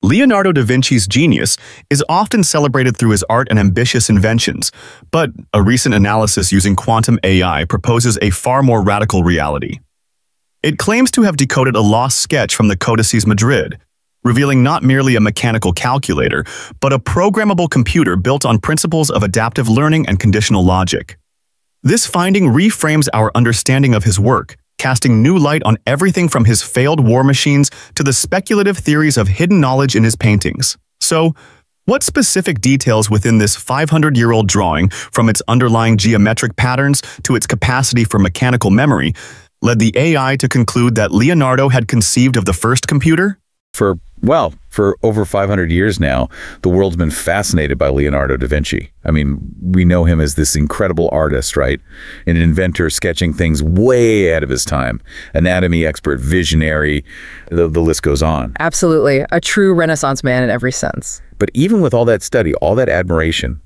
Leonardo da Vinci's genius is often celebrated through his art and ambitious inventions, but a recent analysis using quantum AI proposes a far more radical reality. It claims to have decoded a lost sketch from the Codices Madrid, revealing not merely a mechanical calculator, but a programmable computer built on principles of adaptive learning and conditional logic. This finding reframes our understanding of his work, casting new light on everything from his failed war machines to the speculative theories of hidden knowledge in his paintings. So, what specific details within this 500-year-old drawing, from its underlying geometric patterns to its capacity for mechanical memory, led the AI to conclude that Leonardo had conceived of the first computer? For over 500 years now, the world's been fascinated by Leonardo da Vinci. I mean, we know him as this incredible artist, right? An inventor sketching things way ahead of his time. Anatomy expert, visionary, the list goes on. Absolutely. A true Renaissance man in every sense. But even with all that study, all that admiration,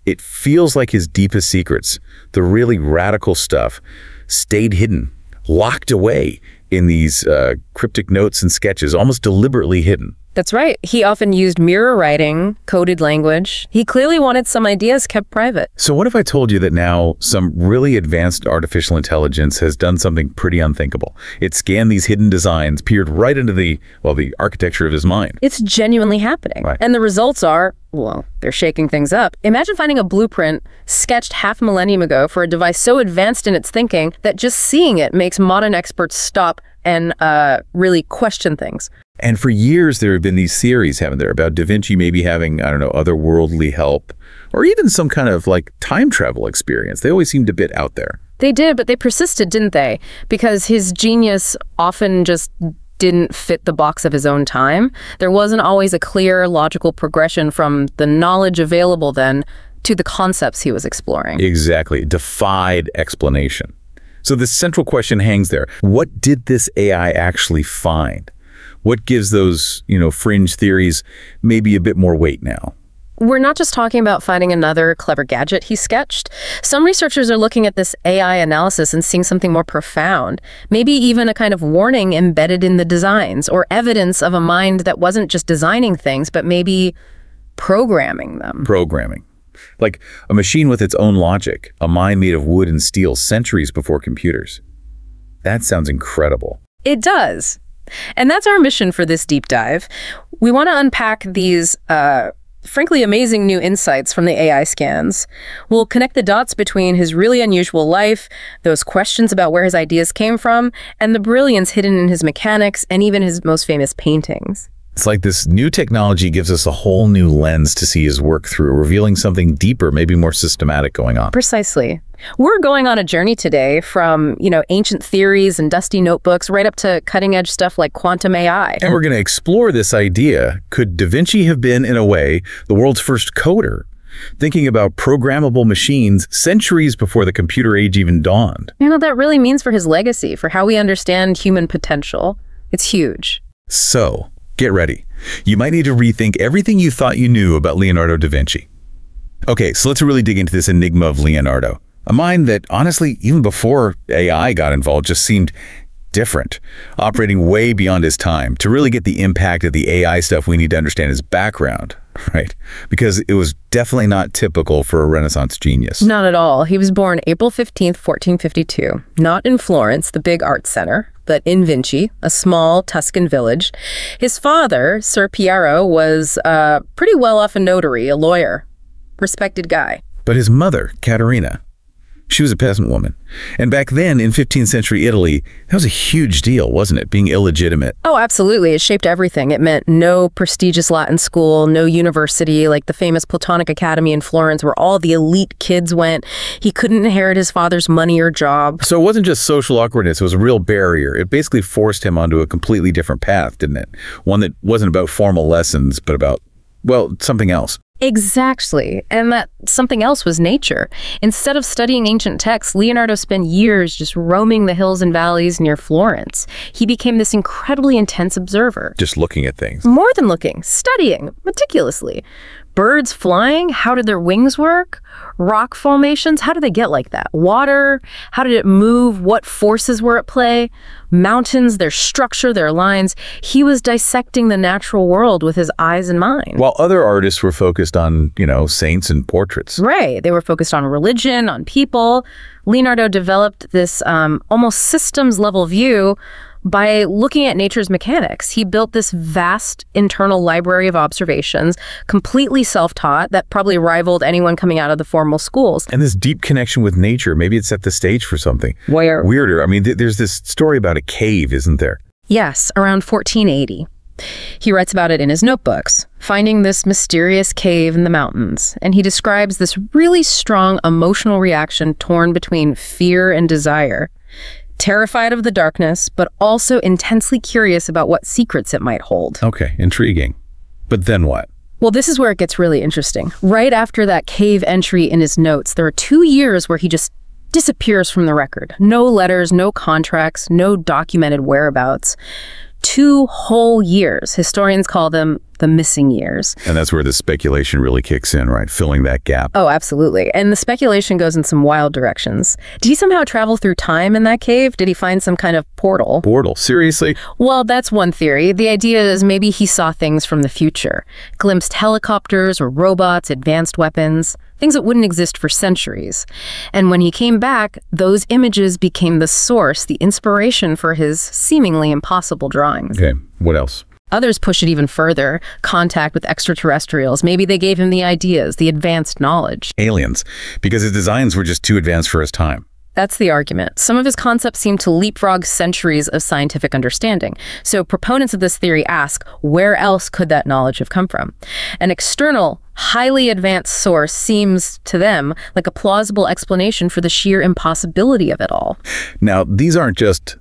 it feels like his deepest secrets, the really radical stuff, stayed hidden, locked away in these cryptic notes and sketches, almost deliberately hidden. That's right. He often used mirror writing, coded language. He clearly wanted some ideas kept private. So what if I told you that now some really advanced artificial intelligence has done something pretty unthinkable? It scanned these hidden designs, peered right into the architecture of his mind. It's genuinely happening. Right. And the results are, well, they're shaking things up. Imagine finding a blueprint sketched half a millennium ago for a device so advanced in its thinking that just seeing it makes modern experts stop and really question things. And for years, there have been these theories, haven't there, about Da Vinci maybe having, I don't know, otherworldly help, or even some kind of like time travel experience. They always seemed a bit out there. They did, but they persisted, didn't they? Because his genius often just didn't fit the box of his own time. There wasn't always a clear, logical progression from the knowledge available then to the concepts he was exploring. Exactly. Defied explanation. So the central question hangs there. What did this AI actually find? What gives those, fringe theories maybe a bit more weight now? We're not just talking about finding another clever gadget he sketched. Some researchers are looking at this AI analysis and seeing something more profound, maybe even a kind of warning embedded in the designs, or evidence of a mind that wasn't just designing things, but maybe programming them. Programming. Like a machine with its own logic, a mind made of wood and steel centuries before computers. That sounds incredible. It does. And that's our mission for this deep dive. We want to unpack these frankly amazing new insights from the AI scans. We'll connect the dots between his really unusual life, those questions about where his ideas came from, and the brilliance hidden in his mechanics and even his most famous paintings. It's like this new technology gives us a whole new lens to see his work through, revealing something deeper, maybe more systematic going on. Precisely. We're going on a journey today from, ancient theories and dusty notebooks right up to cutting-edge stuff like quantum AI. And we're going to explore this idea. Could Da Vinci have been, in a way, the world's first coder, thinking about programmable machines centuries before the computer age even dawned? You know what that really means for his legacy, for how we understand human potential. It's huge. So, get ready. You might need to rethink everything you thought you knew about Leonardo da Vinci. Okay, so let's really dig into this enigma of Leonardo. A mind that, honestly, even before AI got involved, just seemed different, operating way beyond his time. To really get the impact of the AI stuff, we need to understand his background, right? Because it was definitely not typical for a Renaissance genius. Not at all. He was born April 15th, 1452, not in Florence, the big art center, but in Vinci, a small Tuscan village. His father, Ser Piero, was pretty well-off a notary, a lawyer, respected guy. But his mother, Caterina, she was a peasant woman. And back then, in 15th century Italy, that was a huge deal, wasn't it, being illegitimate? Oh, absolutely. It shaped everything. It meant no prestigious Latin school, no university, like the famous Platonic Academy in Florence, where all the elite kids went. He couldn't inherit his father's money or job. So it wasn't just social awkwardness, it was a real barrier. It basically forced him onto a completely different path, didn't it? One that wasn't about formal lessons, but about, something else. Exactly. And that something else was nature. Instead of studying ancient texts, Leonardo spent years just roaming the hills and valleys near Florence. He became this incredibly intense observer. Just looking at things. More than looking, studying meticulously. Birds flying? How did their wings work? Rock formations? How did they get like that? Water? How did it move? What forces were at play? Mountains, their structure, their lines. He was dissecting the natural world with his eyes and mind. While other artists were focused on, saints and portraits. Right. They were focused on religion, on people. Leonardo developed this almost systems-level view by looking at nature's mechanics. He built this vast internal library of observations, completely self-taught, that probably rivaled anyone coming out of the formal schools. And this deep connection with nature, maybe it set the stage for something Weirder. I mean, there's this story about a cave, isn't there? Yes, around 1480. He writes about it in his notebooks, finding this mysterious cave in the mountains, and he describes this really strong emotional reaction torn between fear and desire. Terrified of the darkness, but also intensely curious about what secrets it might hold. Okay, intriguing. But then what? Well, this is where it gets really interesting. Right after that cave entry in his notes, there are 2 years where he just disappears from the record. No letters, no contracts, no documented whereabouts. 2 whole years. Historians call them the missing years. And that's where the speculation really kicks in, right? Filling that gap. Oh, absolutely. And the speculation goes in some wild directions. Did he somehow travel through time in that cave? Did he find some kind of portal? Portal? Seriously? Well, that's one theory. The idea is maybe he saw things from the future. Glimpsed helicopters or robots, advanced weapons, things that wouldn't exist for centuries. And when he came back, those images became the source, the inspiration for his seemingly impossible drawings. Okay, what else? Others push it even further. Contact with extraterrestrials. Maybe they gave him the ideas, the advanced knowledge. Aliens, because his designs were just too advanced for his time. That's the argument. Some of his concepts seem to leapfrog centuries of scientific understanding. So proponents of this theory ask, where else could that knowledge have come from? An external, highly advanced source seems, to them, like a plausible explanation for the sheer impossibility of it all. Now, these aren't just,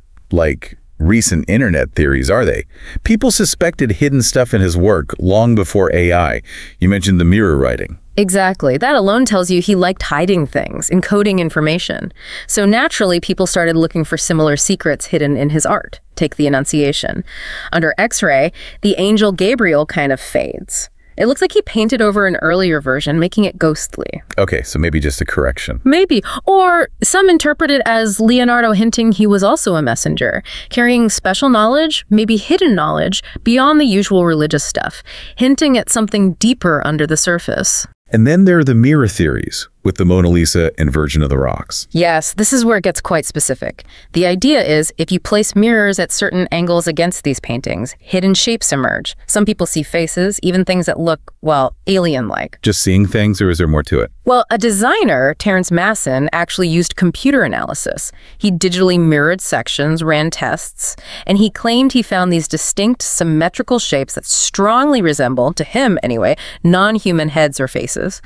recent internet theories, are they? People suspected hidden stuff in his work long before AI. You mentioned the mirror writing. Exactly. That alone tells you he liked hiding things, encoding information. So naturally, people started looking for similar secrets hidden in his art. Take the Annunciation. Under X-ray, the angel Gabriel kind of fades. It looks like he painted over an earlier version, making it ghostly. Okay, so maybe just a correction. Maybe. Or some interpret it as Leonardo hinting he was also a messenger, carrying special knowledge, maybe hidden knowledge, beyond the usual religious stuff, hinting at something deeper under the surface. And then there are the mirror theories, with the Mona Lisa and Virgin of the Rocks. Yes, this is where it gets quite specific. The idea is, if you place mirrors at certain angles against these paintings, hidden shapes emerge. Some people see faces, even things that look, well, alien-like. Just seeing things, or is there more to it? Well, a designer, Terence Masson, actually used computer analysis. He digitally mirrored sections, ran tests, and he claimed he found these distinct, symmetrical shapes that strongly resemble, to him anyway, non-human heads or faces.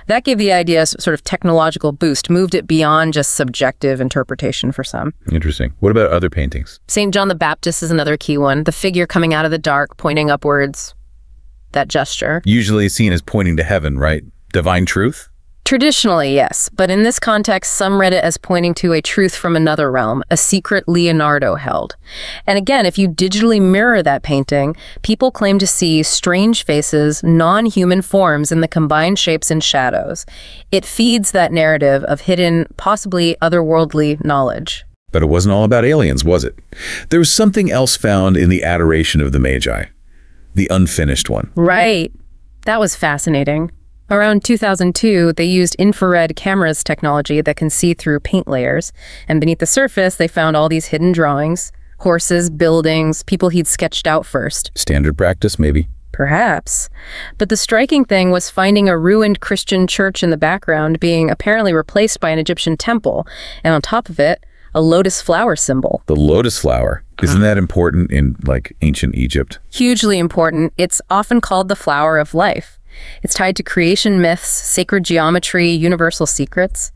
That gave the idea a sort of technological boost, moved it beyond just subjective interpretation for some. Interesting. What about other paintings? St. John the Baptist is another key one. The figure coming out of the dark, pointing upwards. That gesture. Usually seen as pointing to heaven, right? Divine truth? Traditionally, yes. But in this context, some read it as pointing to a truth from another realm, a secret Leonardo held. And again, if you digitally mirror that painting, people claim to see strange faces, non-human forms in the combined shapes and shadows. It feeds that narrative of hidden, possibly otherworldly knowledge. But it wasn't all about aliens, was it? There was something else found in the Adoration of the Magi. The unfinished one. Right. That was fascinating. Around 2002, they used infrared cameras technology that can see through paint layers, and beneath the surface, they found all these hidden drawings, horses, buildings, people he'd sketched out first. Standard practice, maybe? Perhaps. But the striking thing was finding a ruined Christian church in the background being apparently replaced by an Egyptian temple, and on top of it, a lotus flower symbol. The lotus flower. Isn't that important in, ancient Egypt? Hugely important. It's often called the flower of life. It's tied to creation myths, sacred geometry, universal secrets.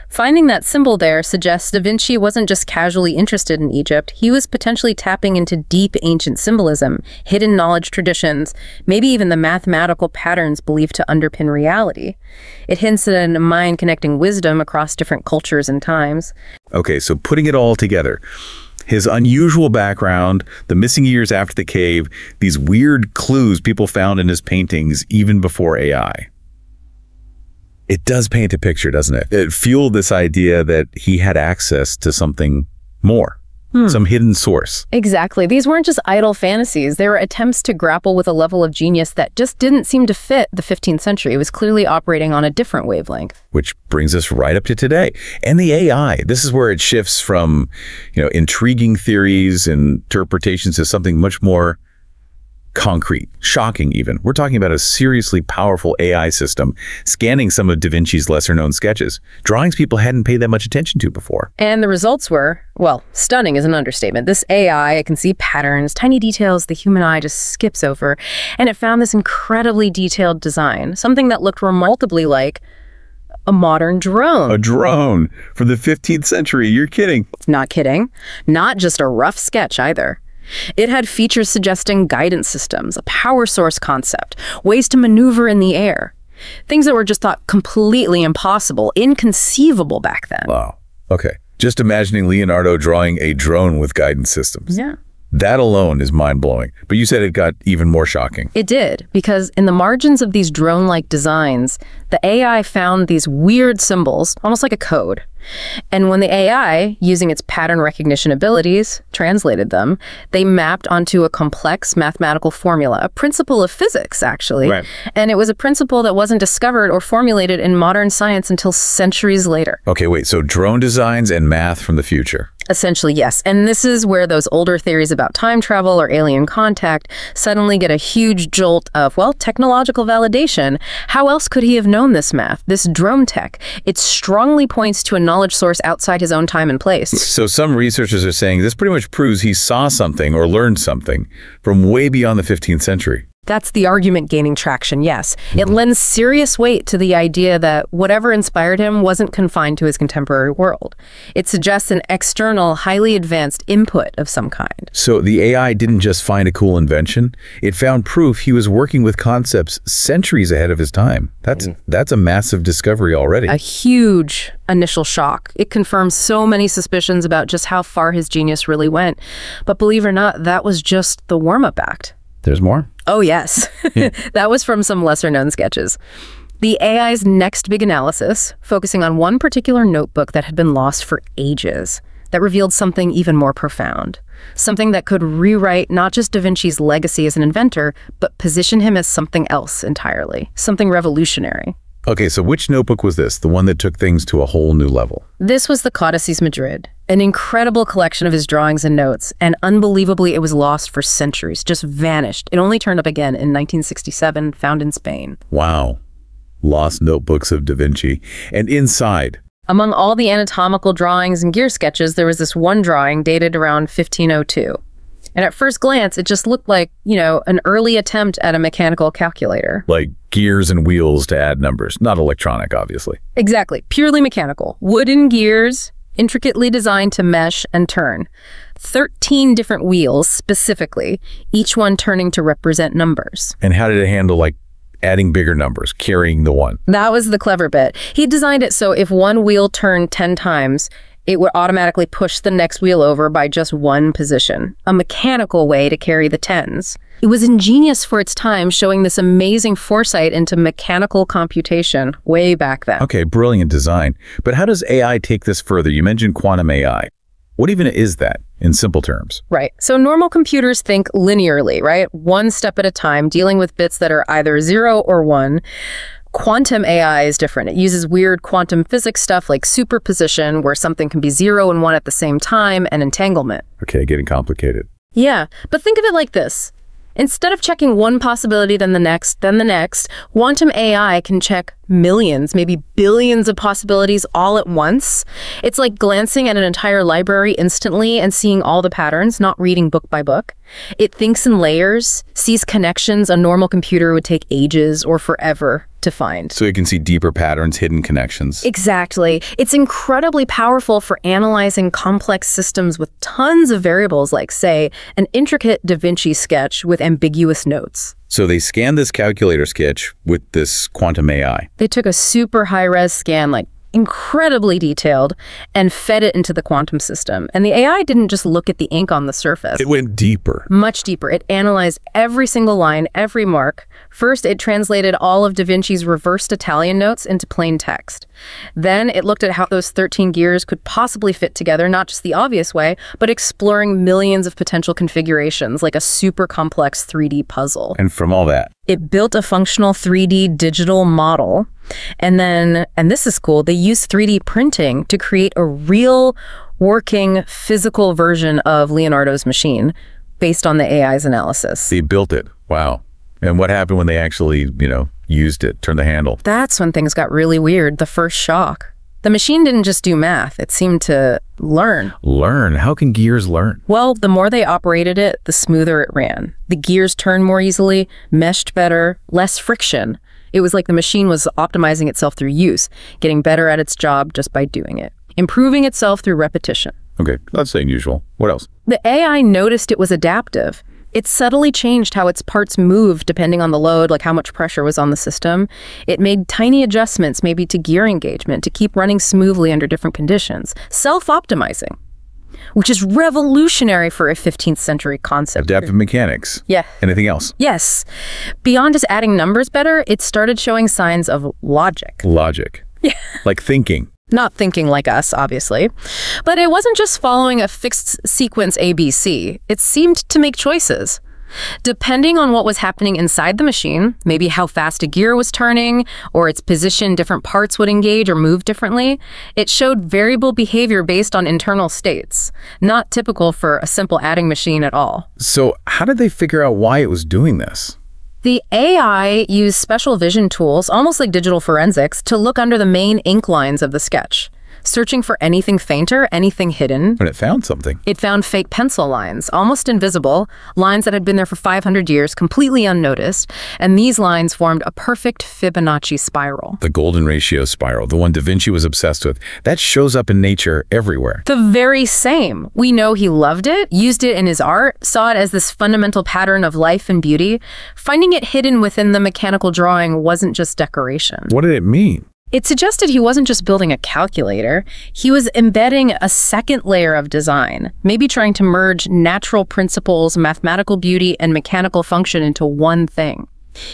Finding that symbol there suggests Da Vinci wasn't just casually interested in Egypt. He was potentially tapping into deep ancient symbolism, hidden knowledge traditions, maybe even the mathematical patterns believed to underpin reality. It hints at a mind connecting wisdom across different cultures and times. Okay, so putting it all together, His unusual background, the missing years after the cave, these weird clues people found in his paintings even before AI. It does paint a picture, doesn't it? It fueled this idea that he had access to something more. Some hidden source. Exactly. These weren't just idle fantasies. They were attempts to grapple with a level of genius that just didn't seem to fit the 15th century. It was clearly operating on a different wavelength. Which brings us right up to today. And the AI, this is where it shifts from, intriguing theories and interpretations to something much more concrete, shocking even. We're talking about a seriously powerful AI system scanning some of Da Vinci's lesser-known sketches, drawings people hadn't paid that much attention to before. And the results were, well, stunning is an understatement. This AI, it can see patterns, tiny details the human eye just skips over, and it found this incredibly detailed design, something that looked remarkably like a modern drone. A drone from the 15th century. You're kidding. Not kidding. Not just a rough sketch either. It had features suggesting guidance systems, a power source concept, ways to maneuver in the air. Things that were just thought completely impossible, inconceivable back then. Wow. Okay. Just imagining Leonardo drawing a drone with guidance systems. Yeah. That alone is mind-blowing. But you said it got even more shocking. It did, because in the margins of these drone-like designs, the AI found these weird symbols, almost like a code. And when the AI, using its pattern recognition abilities, translated them, they mapped onto a complex mathematical formula, a principle of physics, actually. Right. And it was a principle that wasn't discovered or formulated in modern science until centuries later. Okay, wait, so drone designs and math from the future. Essentially, yes. And this is where those older theories about time travel or alien contact suddenly get a huge jolt of, well, technological validation. How else could he have known this math, this drone tech? It strongly points to a knowledge source outside his own time and place. So some researchers are saying this pretty much proves he saw something or learned something from way beyond the 15th century. That's the argument gaining traction, yes. It lends serious weight to the idea that whatever inspired him wasn't confined to his contemporary world. It suggests an external, highly advanced input of some kind. So the AI didn't just find a cool invention, it found proof he was working with concepts centuries ahead of his time. That's a massive discovery already. A huge initial shock. It confirms so many suspicions about just how far his genius really went. But believe it or not, that was just the warm-up act. There's more? Oh, yes. That was from some lesser-known sketches. The AI's next big analysis, focusing on one particular notebook that had been lost for ages, that revealed something even more profound. Something that could rewrite not just Da Vinci's legacy as an inventor, but position him as something else entirely, something revolutionary. Okay, so which notebook was this? The one that took things to a whole new level? This was the Codices Madrid, an incredible collection of his drawings and notes, and unbelievably it was lost for centuries, just vanished. It only turned up again in 1967, found in Spain. Wow. Lost notebooks of Da Vinci. And inside, among all the anatomical drawings and gear sketches, there was this one drawing dated around 1502. And at first glance, it just looked like, an early attempt at a mechanical calculator. like gears and wheels to add numbers, not electronic, obviously. Exactly. Purely mechanical. Wooden gears, intricately designed to mesh and turn. 13 different wheels, specifically, each one turning to represent numbers. And how did it handle, adding bigger numbers, carrying the one? That was the clever bit. He designed it so if one wheel turned 10 times, it would automatically push the next wheel over by just one position, a mechanical way to carry the tens. It was ingenious for its time, showing this amazing foresight into mechanical computation way back then. Okay, brilliant design. But how does AI take this further? You mentioned quantum AI. What even is that, in simple terms? Right. So normal computers think linearly, right? One step at a time, dealing with bits that are either 0 or 1. Quantum AI is different. It uses weird quantum physics stuff like superposition, where something can be 0 and 1 at the same time, and entanglement. Okay, getting complicated. Yeah, but think of it like this. Instead of checking one possibility, then the next, quantum AI can check millions, maybe billions of possibilities all at once. It's like glancing at an entire library instantly and seeing all the patterns, not reading book by book. It thinks in layers, sees connections a normal computer would take ages or forever to find. So it can see deeper patterns, hidden connections. Exactly. It's incredibly powerful for analyzing complex systems with tons of variables, like, say, an intricate Da Vinci sketch with ambiguous notes. So they scanned this calculator sketch with this quantum AI. They took a super high-res scan, like incredibly detailed, and fed it into the quantum system. And the AI didn't just look at the ink on the surface. It went deeper. Much deeper. It analyzed every single line, every mark. First, it translated all of Da Vinci's reversed Italian notes into plain text. Then it looked at how those 13 gears could possibly fit together, not just the obvious way, but exploring millions of potential configurations, like a super complex 3D puzzle. And from all that, it built a functional 3D digital model. And then, and this is cool, they used 3D printing to create a real working physical version of Leonardo's machine based on the AI's analysis. they built it. Wow. And what happened when they actually, used it, turned the handle? That's when things got really weird, the first shock. The machine didn't just do math, it seemed to learn. Learn? How can gears learn? Well, the more they operated it, the smoother it ran. The gears turned more easily, meshed better, less friction. It was like the machine was optimizing itself through use, getting better at its job just by doing it, improving itself through repetition. Okay, that's unusual. What else? The AI noticed it was adaptive. It subtly changed how its parts moved depending on the load, like how much pressure was on the system. It made tiny adjustments, maybe to gear engagement, to keep running smoothly under different conditions. Self-optimizing, which is revolutionary for a 15th century concept. Adaptive mechanics. Yeah. Anything else? Yes. Beyond just adding numbers better, it started showing signs of logic. Logic. Yeah. Like thinking. Not thinking like us, obviously. But it wasn't just following a fixed sequence ABC. It seemed to make choices. Depending on what was happening inside the machine, maybe how fast a gear was turning, or its position, different parts would engage or move differently, it showed variable behavior based on internal states, not typical for a simple adding machine at all. So how did they figure out why it was doing this? The AI used special vision tools, almost like digital forensics, to look under the main ink lines of the sketch, searching for anything fainter, anything hidden. And it found something. It found fake pencil lines, almost invisible, lines that had been there for 500 years, completely unnoticed, and these lines formed a perfect Fibonacci spiral. The golden ratio spiral, the one Da Vinci was obsessed with, that shows up in nature everywhere. The very same. We know he loved it, used it in his art, saw it as this fundamental pattern of life and beauty. Finding it hidden within the mechanical drawing wasn't just decoration. What did it mean? It suggested he wasn't just building a calculator, he was embedding a second layer of design, maybe trying to merge natural principles, mathematical beauty, and mechanical function into one thing.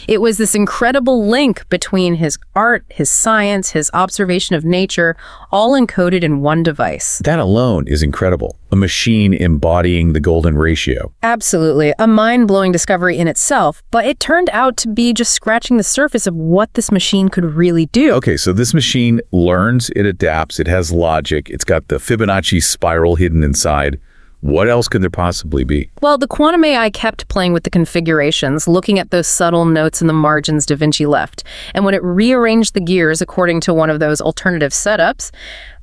It was this incredible link between his art, his science, his observation of nature, all encoded in one device. That alone is incredible. A machine embodying the golden ratio. Absolutely. A mind-blowing discovery in itself, but it turned out to be just scratching the surface of what this machine could really do. Okay, so this machine learns, it adapts, it has logic, it's got the Fibonacci spiral hidden inside. What else could there possibly be? Well, the quantum AI kept playing with the configurations, looking at those subtle notes in the margins Da Vinci left. And when it rearranged the gears according to one of those alternative setups,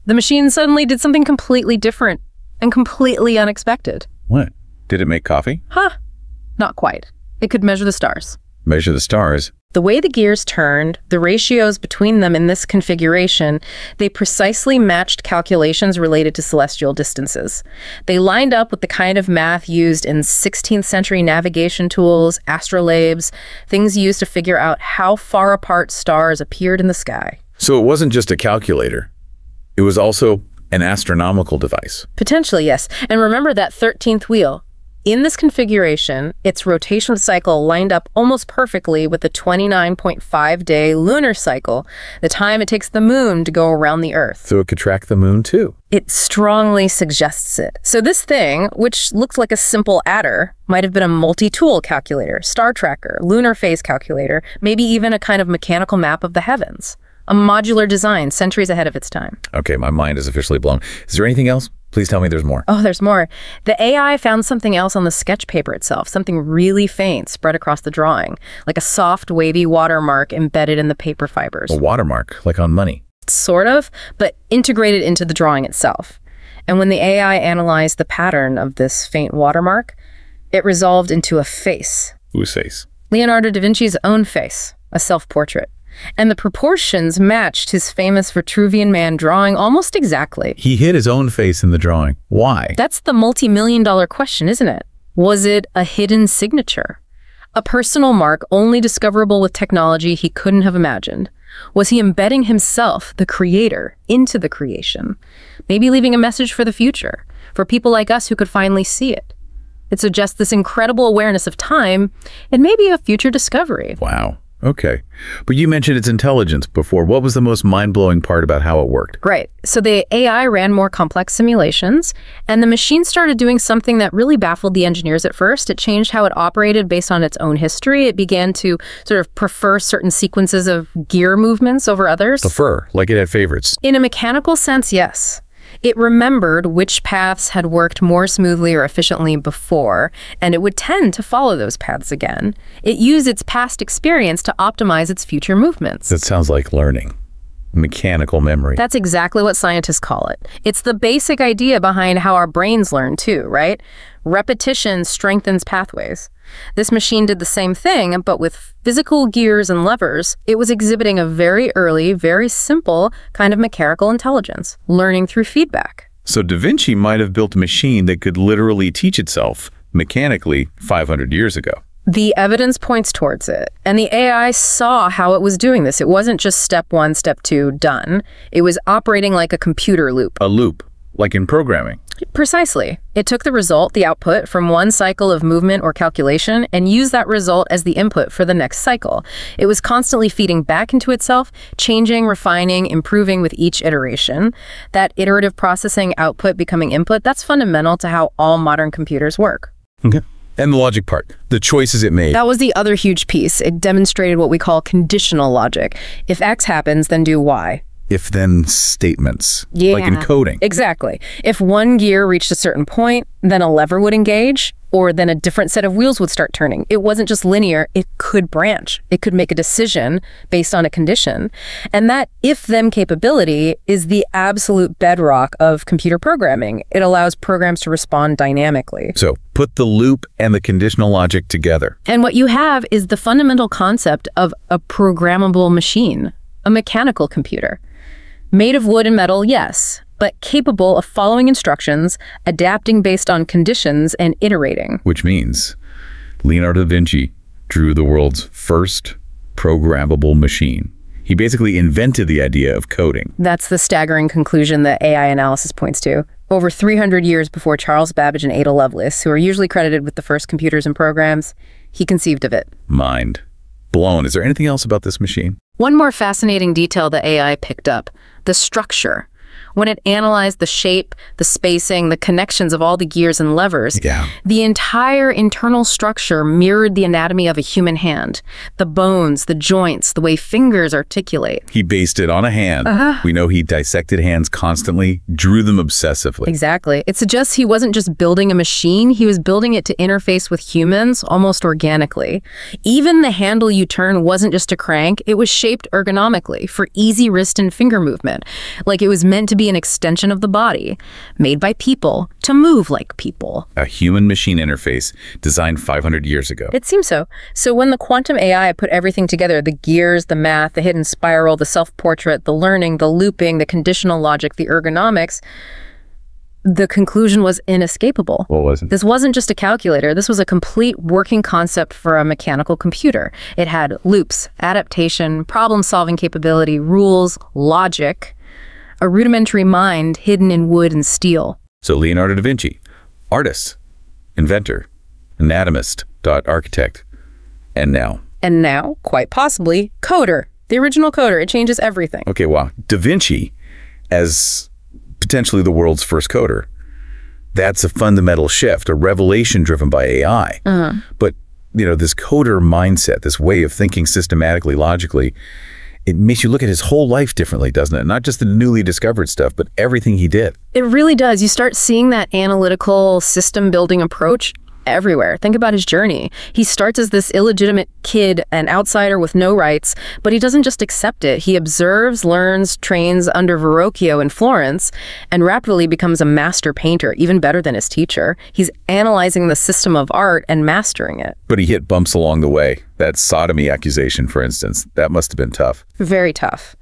the machine suddenly did something completely different and completely unexpected. What? Did it make coffee? Not quite. It could measure the stars. Measure the stars. The way the gears turned, the ratios between them in this configuration, they precisely matched calculations related to celestial distances. They lined up with the kind of math used in 16th century navigation tools, astrolabes, things used to figure out how far apart stars appeared in the sky. So it wasn't just a calculator. It was also an astronomical device. Potentially, yes. And remember that 13th wheel. In this configuration, its rotational cycle lined up almost perfectly with the 29.5-day lunar cycle, the time it takes the moon to go around the Earth. So it could track the moon too. It strongly suggests it. So this thing, which looks like a simple adder, might have been a multi-tool calculator, star tracker, lunar phase calculator, maybe even a kind of mechanical map of the heavens. A modular design, centuries ahead of its time. Okay, my mind is officially blown. Is there anything else? Please tell me there's more. Oh, there's more. The AI found something else on the sketch paper itself, something really faint spread across the drawing, like a soft, wavy watermark embedded in the paper fibers. A watermark, like on money. Sort of, but integrated into the drawing itself. And when the AI analyzed the pattern of this faint watermark, it resolved into a face. Whose face? Leonardo da Vinci's own face, a self-portrait. And the proportions matched his famous Vitruvian Man drawing almost exactly. He hid his own face in the drawing. Why? That's the multi-million-dollar question, isn't it? Was it a hidden signature? A personal mark only discoverable with technology he couldn't have imagined. Was he embedding himself, the creator, into the creation? Maybe leaving a message for the future, for people like us who could finally see it. It suggests this incredible awareness of time and maybe a future discovery. Wow. Okay. But you mentioned its intelligence before. What was the most mind-blowing part about how it worked? Right. So the AI ran more complex simulations, and the machine started doing something that really baffled the engineers at first. It changed how it operated based on its own history. It began to sort of prefer certain sequences of gear movements over others. Prefer, like it had favorites. In a mechanical sense, yes. It remembered which paths had worked more smoothly or efficiently before, and it would tend to follow those paths again. It used its past experience to optimize its future movements. That sounds like learning. Mechanical memory. That's exactly what scientists call it. It's the basic idea behind how our brains learn too, right? Repetition strengthens pathways. This machine did the same thing, but with physical gears and levers. It was exhibiting a very early, very simple kind of mechanical intelligence, learning through feedback. So Da Vinci might have built a machine that could literally teach itself mechanically 500 years ago. The evidence points towards it, and the AI saw how it was doing this. It wasn't just step one, step two, done. It was operating like a computer loop. A loop, like in programming. Precisely. It took the result, the output, from one cycle of movement or calculation and used that result as the input for the next cycle. It was constantly feeding back into itself, changing, refining, improving with each iteration. That iterative processing output becoming input, that's fundamental to how all modern computers work. Okay. And the logic part, the choices it made. That was the other huge piece. It demonstrated what we call conditional logic. If X happens, then do Y. If-then statements, Yeah. like in coding. Exactly. If one gear reached a certain point, then a lever would engage, or then a different set of wheels would start turning. It wasn't just linear, it could branch. It could make a decision based on a condition. And that if-then capability is the absolute bedrock of computer programming. It allows programs to respond dynamically. So put the loop and the conditional logic together. And what you have is the fundamental concept of a programmable machine, a mechanical computer. Made of wood and metal, yes, but capable of following instructions, adapting based on conditions, and iterating. Which means Leonardo da Vinci drew the world's first programmable machine. He basically invented the idea of coding. That's the staggering conclusion that AI analysis points to. Over 300 years before Charles Babbage and Ada Lovelace, who are usually credited with the first computers and programs, he conceived of it. Mind blown. Is there anything else about this machine? One more fascinating detail the AI picked up, the structure. When it analyzed the shape, the spacing, the connections of all the gears and levers, the entire internal structure mirrored the anatomy of a human hand. The bones, the joints, the way fingers articulate. He based it on a hand. We know he dissected hands constantly, drew them obsessively. Exactly. It suggests he wasn't just building a machine, he was building it to interface with humans almost organically. Even the handle you turn wasn't just a crank, it was shaped ergonomically for easy wrist and finger movement, like it was meant to be an extension of the body, made by people to move like people. A human-machine interface designed 500 years ago. It seems so. So when the quantum AI put everything together, the gears, the math, the hidden spiral, the self-portrait, the learning, the looping, the conditional logic, the ergonomics, the conclusion was inescapable. What was it? This wasn't just a calculator. This was a complete working concept for a mechanical computer. It had loops, adaptation, problem-solving capability, rules, logic, a rudimentary mind hidden in wood and steel. So Leonardo da Vinci, artist, inventor, anatomist, architect, and now? And now, quite possibly, coder. The original coder. It changes everything. Okay, wow. Da Vinci, as potentially the world's first coder, that's a fundamental shift, a revelation driven by AI. But, you know, this coder mindset, this way of thinking systematically, logically, it makes you look at his whole life differently, doesn't it? Not just the newly discovered stuff, but everything he did. It really does. You start seeing that analytical system-building approach everywhere. Think about his journey. He starts as this illegitimate kid, an outsider with no rights, but he doesn't just accept it. He observes, learns, trains under Verrocchio in Florence, and rapidly becomes a master painter, even better than his teacher. He's analyzing the system of art and mastering it. But he hit bumps along the way. That sodomy accusation, for instance, that must have been tough. Very tough.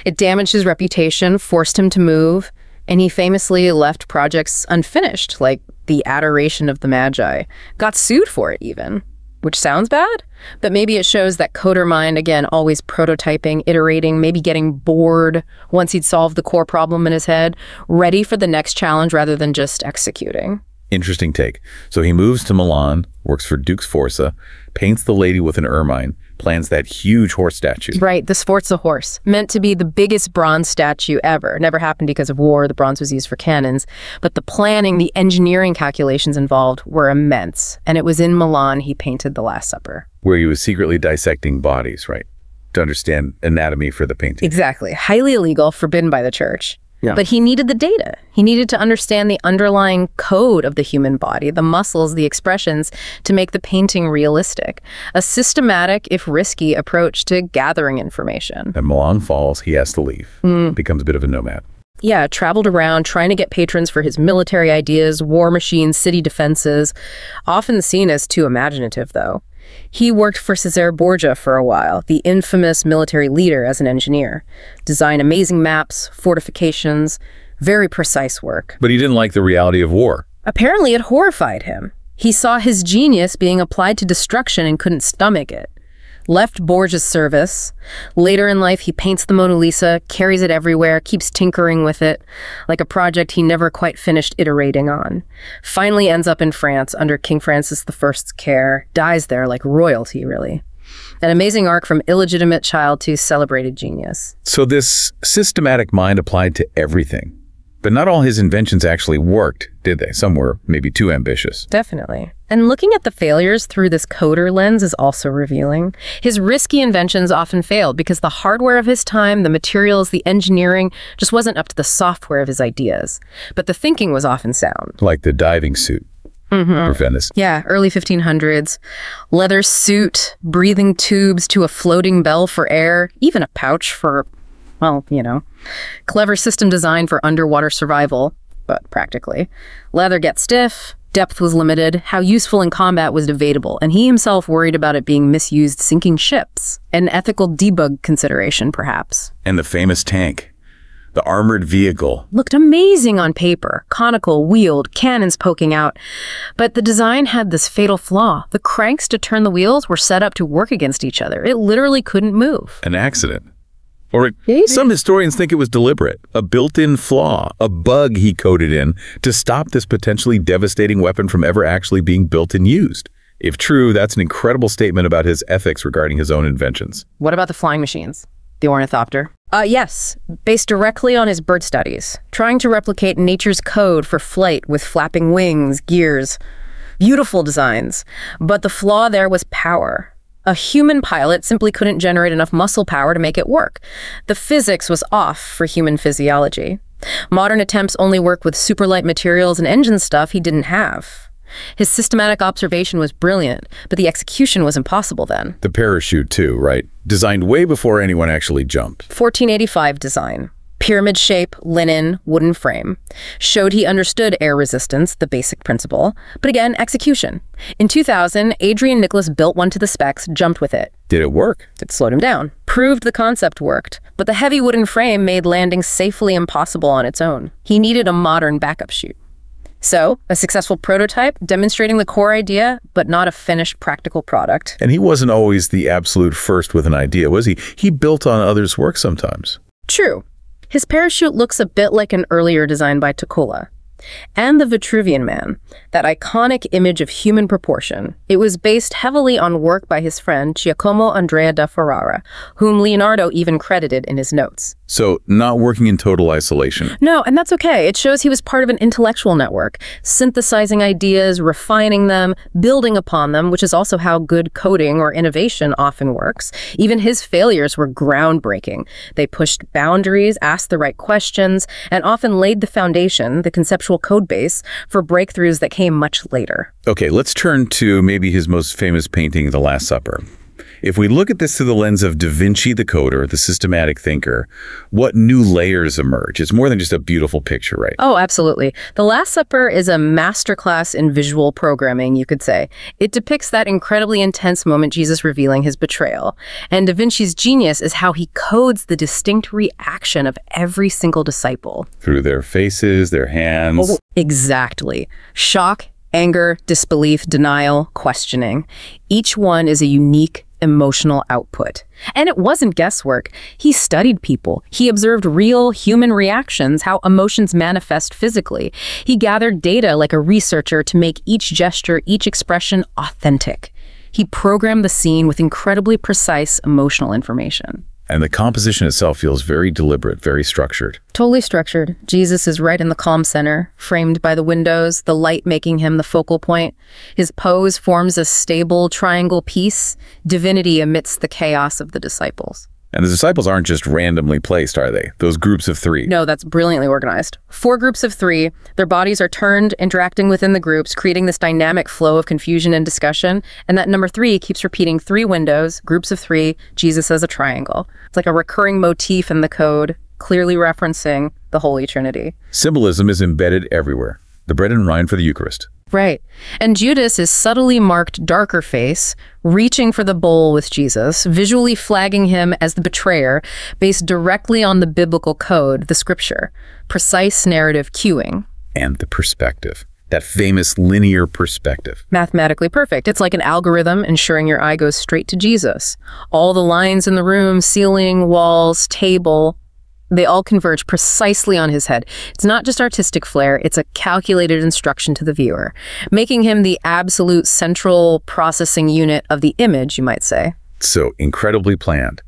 It damaged his reputation, forced him to move, and he famously left projects unfinished, like the Adoration of the Magi. Got sued for it, even. which sounds bad, but maybe it shows that coder mind, again, always prototyping, iterating, maybe getting bored once he'd solved the core problem in his head, ready for the next challenge rather than just executing. Interesting take. So he moves to Milan, works for Dux Forza, paints the lady with an ermine, plans that huge horse statue. Right, the Sforza horse, meant to be the biggest bronze statue ever. Never happened because of war, the bronze was used for cannons, but the planning, the engineering calculations involved were immense. And it was in Milan he painted The Last Supper. Where he was secretly dissecting bodies, right? To understand anatomy for the painting. Exactly. Highly illegal, forbidden by the church. Yeah. But he needed the data. He needed to understand the underlying code of the human body, the muscles, the expressions, to make the painting realistic. A systematic, if risky, approach to gathering information. At Milan falls, he has to leave. Becomes a bit of a nomad. Yeah, traveled around trying to get patrons for his military ideas, war machines, city defenses. Often seen as too imaginative, though. He worked for Cesare Borgia for a while, the infamous military leader, as an engineer. Designed amazing maps, fortifications, very precise work. But he didn't like the reality of war. Apparently it horrified him. He saw his genius being applied to destruction and couldn't stomach it. Left Borgia's service. Later in life, he paints the Mona Lisa, carries it everywhere, keeps tinkering with it, like a project he never quite finished iterating on. Finally ends up in France under King Francis I's care, dies there like royalty, really. An amazing arc from illegitimate child to celebrated genius. So this systematic mind applied to everything. But not all his inventions actually worked, did they? Some were maybe too ambitious. Definitely. And looking at the failures through this coder lens is also revealing. His risky inventions often failed because the hardware of his time, the materials, the engineering, just wasn't up to the software of his ideas. But the thinking was often sound. Like the diving suit for Venice. Yeah, early 1500s. Leather suit, breathing tubes to a floating bell for air, even a pouch for, well, you know. Clever system design for underwater survival, but practically. Leather gets stiff, depth was limited, how useful in combat was debatable, and he himself worried about it being misused sinking ships. An ethical debug consideration, perhaps. And the famous tank. The armored vehicle. Looked amazing on paper, conical, wheeled, cannons poking out. But the design had this fatal flaw. The cranks to turn the wheels were set up to work against each other. It literally couldn't move. An accident. Or some historians think it was deliberate, a built-in flaw, a bug he coded in to stop this potentially devastating weapon from ever actually being built and used. If true, that's an incredible statement about his ethics regarding his own inventions. What about the flying machines? The ornithopter? Yes, based directly on his bird studies, trying to replicate nature's code for flight with flapping wings, gears. Beautiful designs, but the flaw there was power. A human pilot simply couldn't generate enough muscle power to make it work. The physics was off for human physiology. Modern attempts only work with super light materials and engine stuff he didn't have. His systematic observation was brilliant, but the execution was impossible then. The parachute too, right? Designed way before anyone actually jumped. 1485 design. Pyramid shape, linen, wooden frame. Showed he understood air resistance, the basic principle. But again, execution. In 2000, Adrian Nicholas built one to the specs, jumped with it. Did it work? It slowed him down. Proved the concept worked. But the heavy wooden frame made landing safely impossible on its own. He needed a modern backup chute. So, a successful prototype demonstrating the core idea, but not a finished practical product. And he wasn't always the absolute first with an idea, was he? He built on others' work sometimes. True. His parachute looks a bit like an earlier design by Tucola. And the Vitruvian Man, that iconic image of human proportion. It was based heavily on work by his friend Giacomo Andrea da Ferrara, whom Leonardo even credited in his notes. So, not working in total isolation. No, and that's okay. It shows he was part of an intellectual network, synthesizing ideas, refining them, building upon them, which is also how good coding or innovation often works. Even his failures were groundbreaking. They pushed boundaries, asked the right questions, and often laid the foundation, the conceptual code base, for breakthroughs that came much later. Okay, let's turn to maybe his most famous painting, The Last Supper. If we look at this through the lens of Da Vinci, the coder, the systematic thinker, what new layers emerge? It's more than just a beautiful picture, right? Oh, absolutely. The Last Supper is a masterclass in visual programming, you could say. It depicts that incredibly intense moment Jesus revealing his betrayal. And Da Vinci's genius is how he codes the distinct reaction of every single disciple. Through their faces, their hands. Oh, exactly. Shock, Anger, disbelief, denial, questioning. Each one is a unique emotional output. And it wasn't guesswork. He studied people. He observed real human reactions, how emotions manifest physically. He gathered data like a researcher to make each gesture, each expression authentic. He programmed the scene with incredibly precise emotional information. And the composition itself feels very deliberate, very structured. Totally structured. Jesus is right in the calm center, framed by the windows, the light making him the focal point. His pose forms a stable triangle piece, divinity amidst the chaos of the disciples. And the disciples aren't just randomly placed, are they? Those groups of three. No, that's brilliantly organized. 4 groups of 3. Their bodies are turned, interacting within the groups, creating this dynamic flow of confusion and discussion. And that number 3 keeps repeating 3 windows, groups of 3, Jesus as a triangle. It's like a recurring motif in the code, clearly referencing the Holy Trinity. Symbolism is embedded everywhere. The bread and wine for the Eucharist. Right. And Judas is subtly marked darker face, reaching for the bowl with Jesus, visually flagging him as the betrayer, based directly on the biblical code, the scripture. Precise narrative cueing. And the perspective. That famous linear perspective. Mathematically perfect. It's like an algorithm ensuring your eye goes straight to Jesus. All the lines in the room, ceiling, walls, table, they all converge precisely on his head. It's not just artistic flair, it's a calculated instruction to the viewer, making him the absolute central processing unit of the image, you might say. So incredibly planned.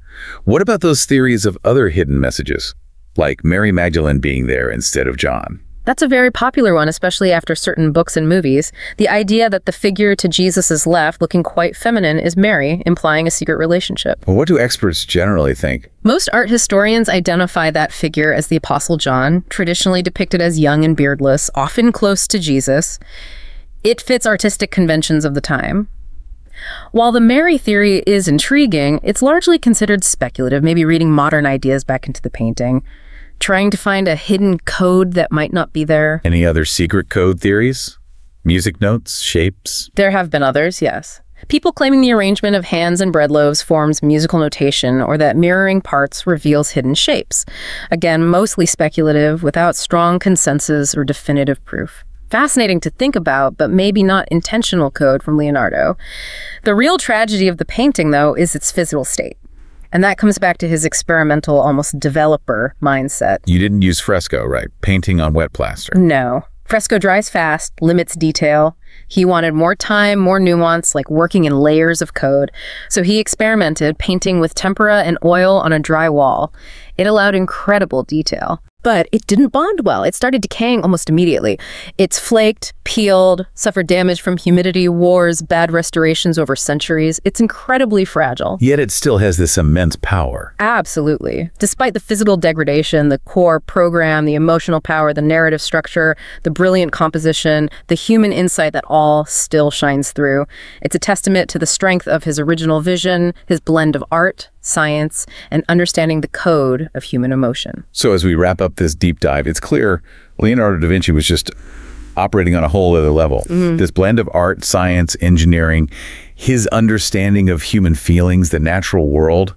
What about those theories of other hidden messages, like Mary Magdalene being there instead of John? That's a very popular one, especially after certain books and movies. The idea that the figure to Jesus's left, looking quite feminine, is Mary, implying a secret relationship. Well, what do experts generally think? Most art historians identify that figure as the Apostle John, traditionally depicted as young and beardless, often close to Jesus. It fits artistic conventions of the time. While the Mary theory is intriguing, it's largely considered speculative, maybe reading modern ideas back into the painting, trying to find a hidden code that might not be there. Any other secret code theories? Music notes, shapes? There have been others, yes. People claiming the arrangement of hands and bread loaves forms musical notation, or that mirroring parts reveals hidden shapes. Again, mostly speculative, without strong consensus or definitive proof. Fascinating to think about, but maybe not intentional code from Leonardo. The real tragedy of the painting, though, is its physical state. And that comes back to his experimental, almost developer mindset. You didn't use fresco, right? Painting on wet plaster. No. Fresco dries fast, limits detail. He wanted more time, more nuance, like working in layers of code. So he experimented, painting with tempera and oil on a dry wall. It allowed incredible detail. But it didn't bond well. It started decaying almost immediately. It's flaked, peeled, suffered damage from humidity, wars, bad restorations over centuries. It's incredibly fragile. Yet it still has this immense power. Absolutely. Despite the physical degradation, the core program, the emotional power, the narrative structure, the brilliant composition, the human insight that all still shines through. It's a testament to the strength of his original vision, his blend of art, science, and understanding the code of human emotion. So as we wrap up this deep dive, it's clear Leonardo da Vinci was just operating on a whole other level. This blend of art, science, engineering, his understanding of human feelings, the natural world,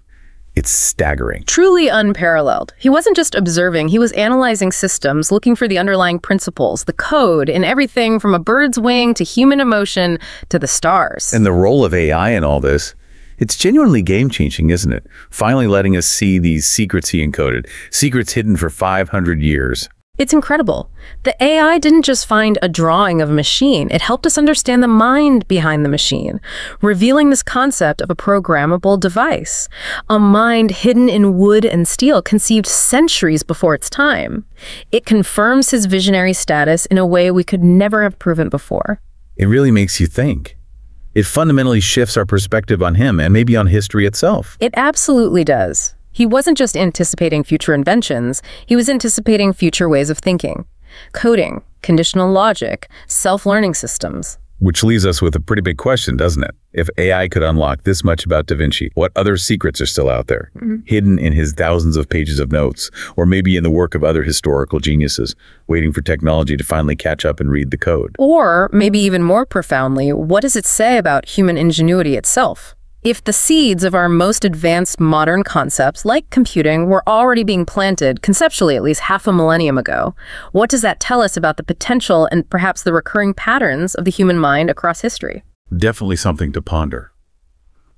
it's staggering. Truly unparalleled. He wasn't just observing, he was analyzing systems, looking for the underlying principles, the code in everything from a bird's wing to human emotion to the stars. And the role of AI in all this, it's genuinely game-changing, isn't it? Finally letting us see these secrets he encoded, secrets hidden for 500 years. It's incredible. The AI didn't just find a drawing of a machine, it helped us understand the mind behind the machine, revealing this concept of a programmable device, a mind hidden in wood and steel, conceived centuries before its time. It confirms his visionary status in a way we could never have proven before. It really makes you think. It fundamentally shifts our perspective on him and maybe on history itself. It absolutely does. He wasn't just anticipating future inventions, he was anticipating future ways of thinking. Coding, conditional logic, self-learning systems. Which leaves us with a pretty big question, doesn't it? If AI could unlock this much about Da Vinci, what other secrets are still out there, hidden in his thousands of pages of notes, or maybe in the work of other historical geniuses, waiting for technology to finally catch up and read the code? Or, maybe even more profoundly, what does it say about human ingenuity itself? If the seeds of our most advanced modern concepts, like computing, were already being planted, conceptually at least half a millennium ago, what does that tell us about the potential and perhaps the recurring patterns of the human mind across history? Definitely something to ponder.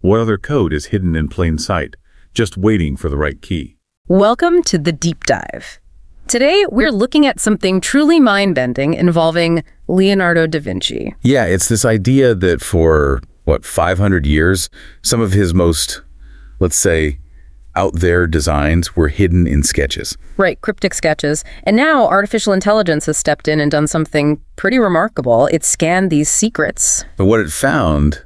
What other code is hidden in plain sight, just waiting for the right key? Welcome to the Deep Dive. Today, we're looking at something truly mind-bending involving Leonardo da Vinci. Yeah, it's this idea that for, 500 years, some of his most, let's say, out there designs were hidden in sketches. Right, cryptic sketches. And now artificial intelligence has stepped in and done something pretty remarkable. It scanned these secrets. But what it found,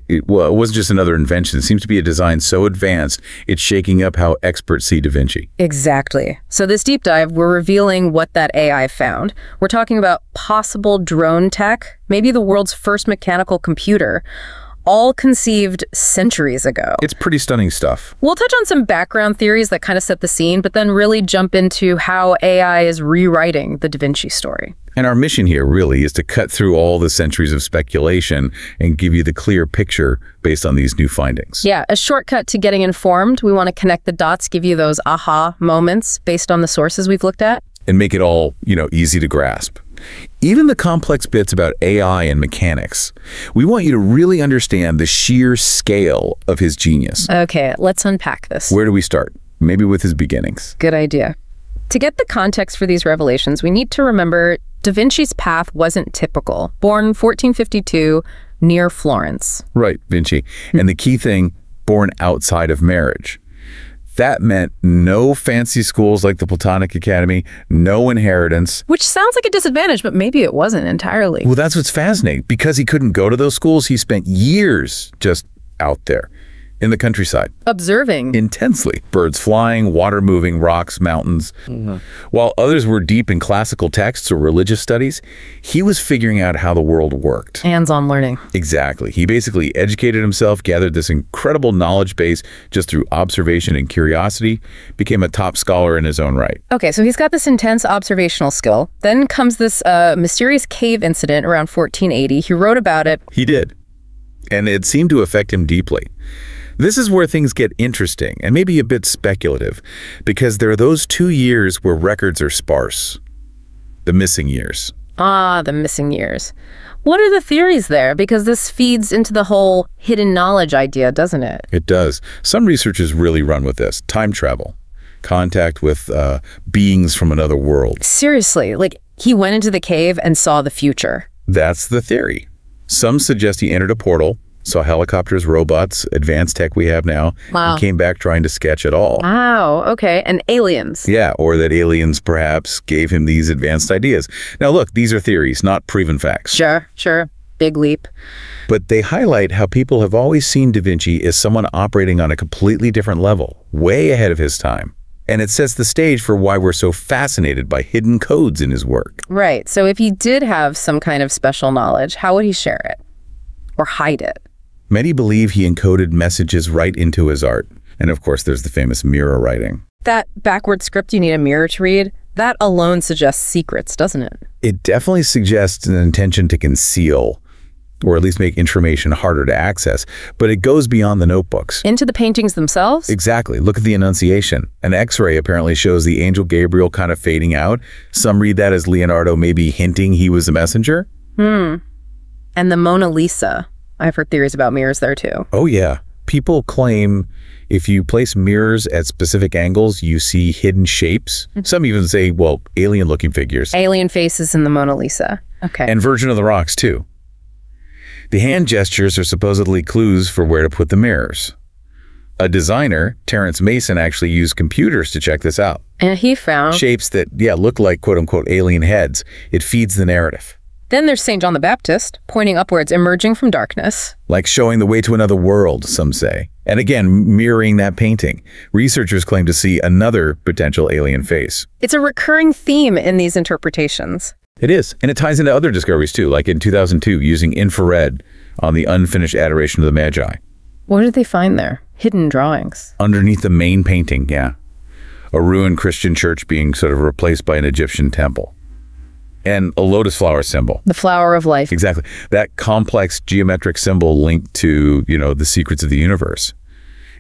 it wasn't just another invention. It seems to be a design so advanced, it's shaking up how experts see Da Vinci. Exactly. So this deep dive, we're revealing what that AI found. We're talking about possible drone tech, maybe the world's first mechanical computer, all conceived centuries ago. It's pretty stunning stuff. We'll touch on some background theories that kind of set the scene, but then really jump into how AI is rewriting the Da Vinci story. And our mission here really is to cut through all the centuries of speculation and give you the clear picture based on these new findings. Yeah, a shortcut to getting informed. We want to connect the dots, give you those aha moments based on the sources we've looked at. And make it all, easy to grasp. Even the complex bits about AI and mechanics, we want you to really understand the sheer scale of his genius. Okay, let's unpack this. Where do we start? Maybe with his beginnings. Good idea. To get the context for these revelations, we need to remember Da Vinci's path wasn't typical. Born 1452 near Florence. Right, Vinci. And the key thing, born outside of marriage. That meant no fancy schools like the Platonic Academy, no inheritance. Which sounds like a disadvantage, but maybe it wasn't entirely. Well, that's what's fascinating. Because he couldn't go to those schools, he spent years just out there in the countryside. Observing. Intensely. Birds flying, water moving, rocks, mountains. While others were deep in classical texts or religious studies, he was figuring out how the world worked. Hands-on learning. Exactly. He basically educated himself, gathered this incredible knowledge base just through observation and curiosity, became a top scholar in his own right. Okay, so he's got this intense observational skill. Then comes this mysterious cave incident around 1480. He wrote about it. He did. And it seemed to affect him deeply. This is where things get interesting and maybe a bit speculative, because there are those 2 years where records are sparse. The missing years. Ah, the missing years. What are the theories there? Because this feeds into the whole hidden knowledge idea, doesn't it? It does. Some researchers really run with this. Time travel. Contact with beings from another world. Seriously, like he went into the cave and saw the future. That's the theory. Some suggest he entered a portal, saw helicopters, robots, advanced tech we have now, and came back trying to sketch it all. Wow, okay. And aliens. Yeah, or that aliens perhaps gave him these advanced ideas. Now look, these are theories, not proven facts. Sure. Big leap. But they highlight how people have always seen Da Vinci as someone operating on a completely different level, way ahead of his time. And it sets the stage for why we're so fascinated by hidden codes in his work. Right. So if he did have some kind of special knowledge, how would he share it? Or hide it? Many believe he encoded messages right into his art. And of course, there's the famous mirror writing. That backward script you need a mirror to read, that alone suggests secrets, doesn't it? It definitely suggests an intention to conceal, or at least make information harder to access. But it goes beyond the notebooks. Into the paintings themselves? Exactly. Look at the Annunciation. An X-ray apparently shows the angel Gabriel kind of fading out. Some read that as Leonardo maybe hinting he was a messenger. And the Mona Lisa. I've heard theories about mirrors there too. Oh yeah. People claim if you place mirrors at specific angles, you see hidden shapes. Some even say, well, alien-looking figures. Alien faces in the Mona Lisa. Okay. And Virgin of the Rocks too. The hand gestures are supposedly clues for where to put the mirrors. A designer, Terence Mason, actually used computers to check this out. And he found shapes that, look like quote-unquote alien heads. It feeds the narrative. Then there's St. John the Baptist, pointing upwards, emerging from darkness. Like showing the way to another world, some say. And again, mirroring that painting. Researchers claim to see another potential alien face. It's a recurring theme in these interpretations. It is. And it ties into other discoveries too, like in 2002, using infrared on the unfinished Adoration of the Magi. What did they find there? Hidden drawings. Underneath the main painting, yeah. A ruined Christian church being sort of replaced by an Egyptian temple. And a lotus flower symbol. The flower of life. Exactly. That complex geometric symbol linked to, the secrets of the universe.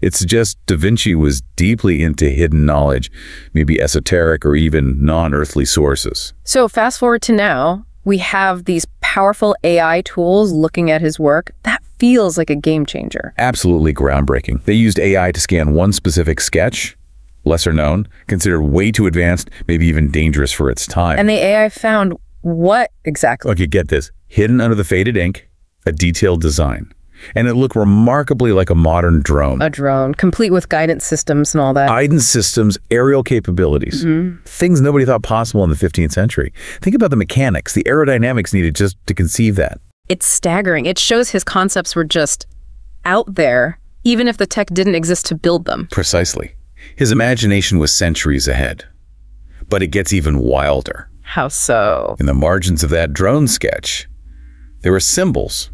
It suggests Da Vinci was deeply into hidden knowledge, maybe esoteric or even non-earthly sources. So fast forward to now, we have these powerful AI tools looking at his work. That feels like a game changer. Absolutely groundbreaking. They used AI to scan one specific sketch, lesser known, considered way too advanced, maybe even dangerous for its time. And the AI found what exactly? Okay, get this. Hidden under the faded ink, a detailed design. And it looked remarkably like a modern drone. A drone, complete with guidance systems and all that. Guidance systems, aerial capabilities. Things nobody thought possible in the 15th century. Think about the mechanics, the aerodynamics needed just to conceive that. It's staggering. It shows his concepts were just out there, even if the tech didn't exist to build them. Precisely. His imagination was centuries ahead. But it gets even wilder. How so? In the margins of that drone sketch, there were symbols.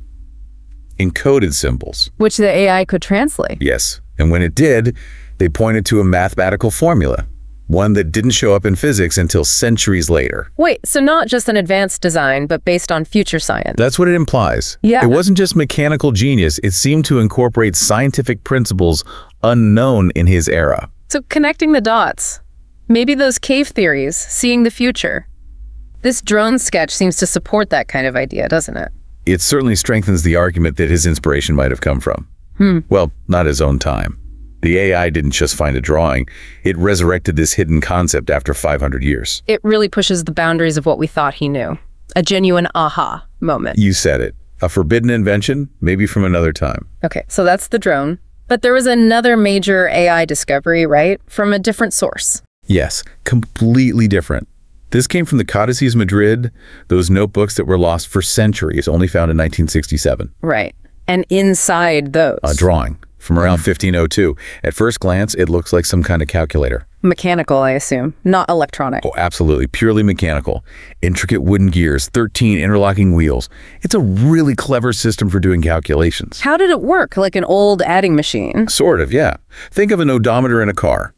Encoded symbols. Which the AI could translate. Yes. And when it did, they pointed to a mathematical formula, one that didn't show up in physics until centuries later. Wait, so not just an advanced design, but based on future science? That's what it implies. Yeah. It wasn't just mechanical genius. It seemed to incorporate scientific principles unknown in his era. So connecting the dots. Maybe those cave theories, seeing the future. This drone sketch seems to support that kind of idea, doesn't it? It certainly strengthens the argument that his inspiration might have come from. Well, not his own time. The AI didn't just find a drawing. It resurrected this hidden concept after 500 years. It really pushes the boundaries of what we thought he knew. A genuine aha moment. You said it. A forbidden invention, maybe from another time. Okay, so that's the drone. But there was another major AI discovery, right? From a different source. Yes, completely different. This came from the Codices Madrid, those notebooks that were lost for centuries, only found in 1967. Right. And inside those? A drawing from around 1502. At first glance, it looks like some kind of calculator. Mechanical, I assume, not electronic. Oh, absolutely. Purely mechanical. Intricate wooden gears, 13 interlocking wheels. It's a really clever system for doing calculations. How did it work? Like an old adding machine? Sort of, yeah. Think of an odometer in a car.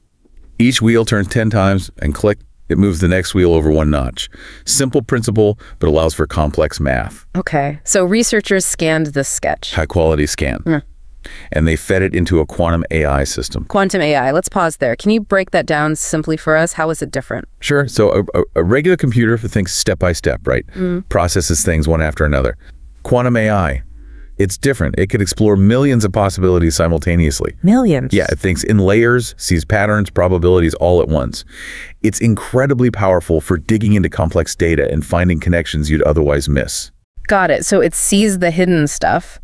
Each wheel turns 10 times and click, it moves the next wheel over one notch. Simple principle, but allows for complex math. Okay, so researchers scanned this sketch. High quality scan. And they fed it into a quantum AI system. Quantum AI, let's pause there. Can you break that down simply for us? How is it different? Sure. So a regular computer thinks step by step, right? Processes things one after another. Quantum AI, it's different. It could explore millions of possibilities simultaneously. Millions? Yeah, it thinks in layers, sees patterns, probabilities all at once. It's incredibly powerful for digging into complex data and finding connections you'd otherwise miss. Got it. So it sees the hidden stuff.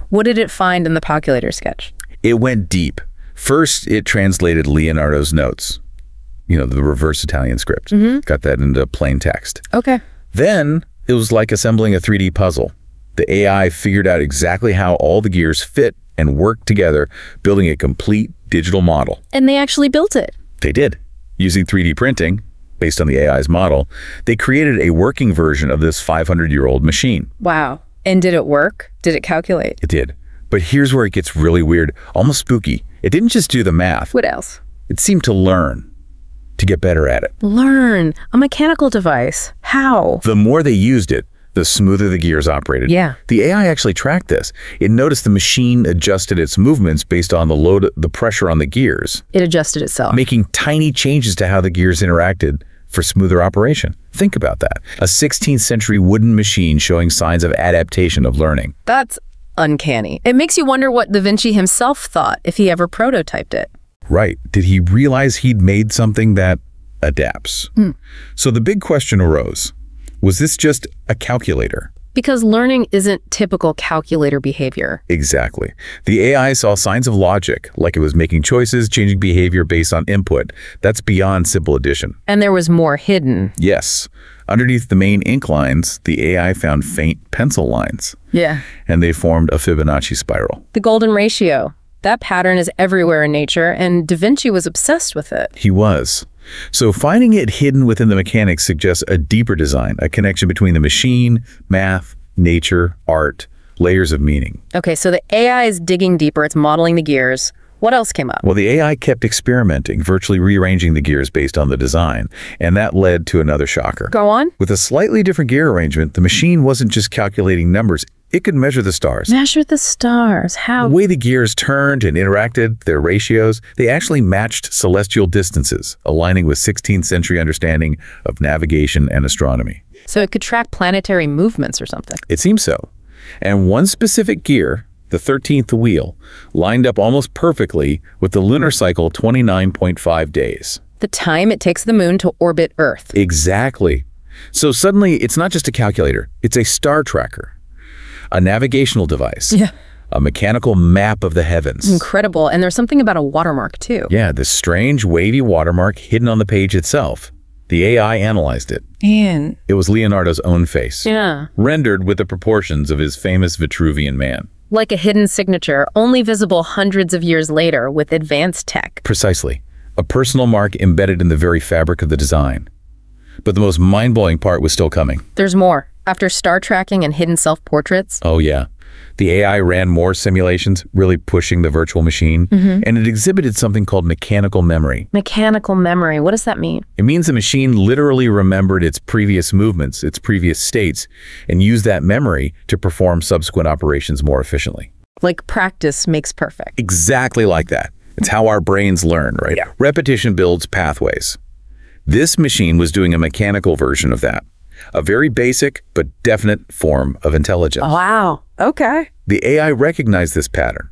What did it find in the calculator sketch? It went deep. First, it translated Leonardo's notes. The reverse Italian script. Got that into plain text. Okay. Then, it was like assembling a 3D puzzle. The AI figured out exactly how all the gears fit and worked together, building a complete digital model. And they actually built it? They did. Using 3D printing, based on the AI's model, they created a working version of this 500-year-old machine. Wow. And did it work? Did it calculate? It did. But here's where it gets really weird, almost spooky. It didn't just do the math. What else? It seemed to learn, to get better at it. Learn? A mechanical device? How? The more they used it, the smoother the gears operated. Yeah. The AI actually tracked this. It noticed the machine adjusted its movements based on the pressure on the gears. It adjusted itself. Making tiny changes to how the gears interacted for smoother operation. Think about that. A 16th century wooden machine showing signs of adaptation of learning. That's uncanny. It makes you wonder what Da Vinci himself thought if he ever prototyped it. Right. Did he realize he'd made something that adapts? So the big question arose. Was this just a calculator? Because learning isn't typical calculator behavior. Exactly. The AI saw signs of logic, like it was making choices, changing behavior based on input. That's beyond simple addition. And there was more hidden. Yes. Underneath the main ink lines, the AI found faint pencil lines. Yeah. And they formed a Fibonacci spiral. The golden ratio. That pattern is everywhere in nature, and Da Vinci was obsessed with it. He was. So finding it hidden within the mechanics suggests a deeper design, a connection between the machine, math, nature, art, layers of meaning. Okay, so the AI is digging deeper. It's modeling the gears. What else came up? Well, the AI kept experimenting, virtually rearranging the gears based on the design, and that led to another shocker. Go on. With a slightly different gear arrangement, the machine wasn't just calculating numbers, it could measure the stars. Measure the stars. How? The way the gears turned and interacted, their ratios, they actually matched celestial distances, aligning with 16th century understanding of navigation and astronomy. So it could track planetary movements or something. It seems so. And one specific gear, the 13th wheel, lined up almost perfectly with the lunar cycle 29.5 days. The time it takes the moon to orbit Earth. Exactly. So suddenly, it's not just a calculator, it's a star tracker, a navigational device, a mechanical map of the heavens. Incredible. And there's something about a watermark, too. Yeah, this strange wavy watermark hidden on the page itself. The AI analyzed it. And It was Leonardo's own face, yeah, rendered with the proportions of his famous Vitruvian Man. like a hidden signature, only visible hundreds of years later with advanced tech. Precisely. A personal mark embedded in the very fabric of the design. But the most mind-blowing part was still coming. There's more. After star tracking and hidden self-portraits, Oh, yeah. The AI ran more simulations, really pushing the virtual machine, and it exhibited something called mechanical memory. mechanical memory, what does that mean? It means the machine literally remembered its previous movements, its previous states, and used that memory to perform subsequent operations more efficiently. Like practice makes perfect. Exactly like that. It's how our brains learn, right? Yeah. Repetition builds pathways. This machine was doing a mechanical version of that. A very basic but definite form of intelligence. Wow. Okay. The AI recognized this pattern.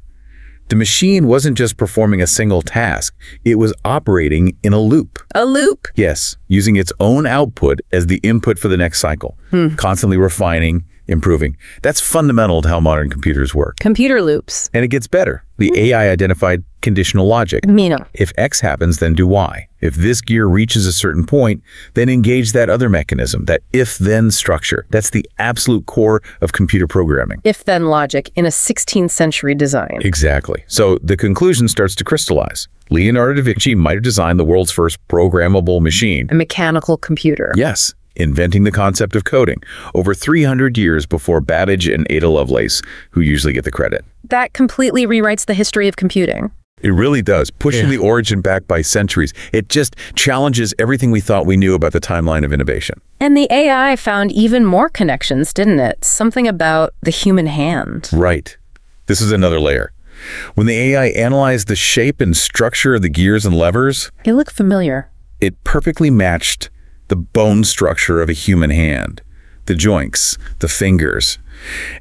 The machine wasn't just performing a single task, it was operating in a loop. A loop. Yes, using its own output as the input for the next cycle, constantly refining, improving. That's fundamental to how modern computers work. Computer loops. And it gets better. The AI identified conditional logic. Mina. If X happens, then do Y. If this gear reaches a certain point, then engage that other mechanism, that if-then structure. That's the absolute core of computer programming. If-then logic in a 16th century design. Exactly. So the conclusion starts to crystallize. Leonardo da Vinci might have designed the world's first programmable machine. A mechanical computer. Yes, inventing the concept of coding over 300 years before Babbage and Ada Lovelace, who usually get the credit. That completely rewrites the history of computing. It really does, pushing the origin back by centuries. It just challenges everything we thought we knew about the timeline of innovation. And the AI found even more connections, didn't it? Something about the human hand. Right. This is another layer. When the AI analyzed the shape and structure of the gears and levers, It looked familiar. it perfectly matched the bone structure of a human hand, the joints, the fingers.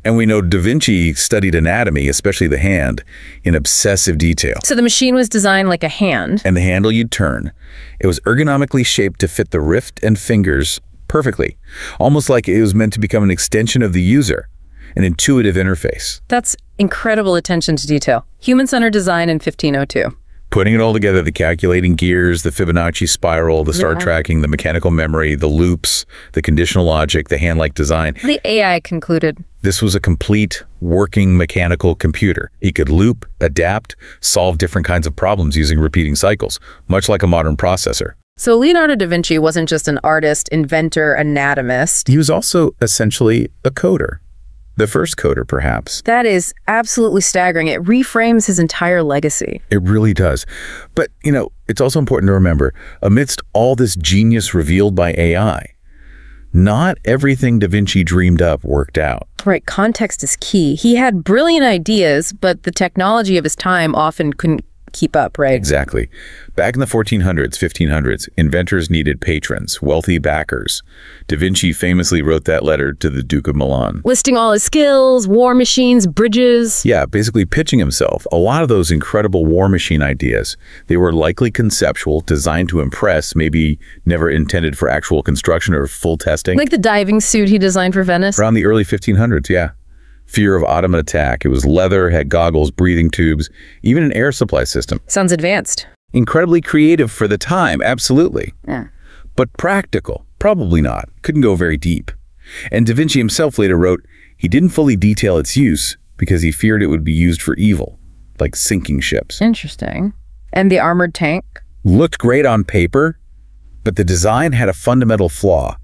And we know Da Vinci studied anatomy, especially the hand, in obsessive detail. So the machine was designed like a hand. And the handle you'd turn, it was ergonomically shaped to fit the wrist and fingers perfectly, almost like it was meant to become an extension of the user, an intuitive interface. That's incredible attention to detail. Human-centered design in 1502. Putting it all together, the calculating gears, the Fibonacci spiral, the star tracking, the mechanical memory, the loops, the conditional logic, the hand-like design. The AI concluded. This was a complete working mechanical computer. It could loop, adapt, solve different kinds of problems using repeating cycles, much like a modern processor. So Leonardo da Vinci wasn't just an artist, inventor, anatomist. He was also essentially a coder. The first coder, perhaps. That is absolutely staggering. It reframes his entire legacy. It really does. But, it's also important to remember, amidst all this genius revealed by AI, not everything Da Vinci dreamed up worked out. Right, context is key. He had brilliant ideas, but the technology of his time often couldn't keep up, right? Exactly. Back in the 1400s, 1500s, inventors needed patrons, wealthy backers. Da Vinci famously wrote that letter to the Duke of Milan. Listing all his skills, war machines, bridges. Yeah, basically pitching himself. A lot of those incredible war machine ideas, they were likely conceptual, designed to impress, maybe never intended for actual construction or full testing. Like the diving suit he designed for Venice. Around the early 1500s, yeah. Fear of Ottoman attack. It was leather, had goggles, breathing tubes, even an air supply system. Sounds advanced. Incredibly creative for the time, absolutely. Yeah. But practical, probably not. Couldn't go very deep. And Da Vinci himself later wrote, he didn't fully detail its use because he feared it would be used for evil, like sinking ships. Interesting. And the armored tank? Looked great on paper, but the design had a fundamental flaw.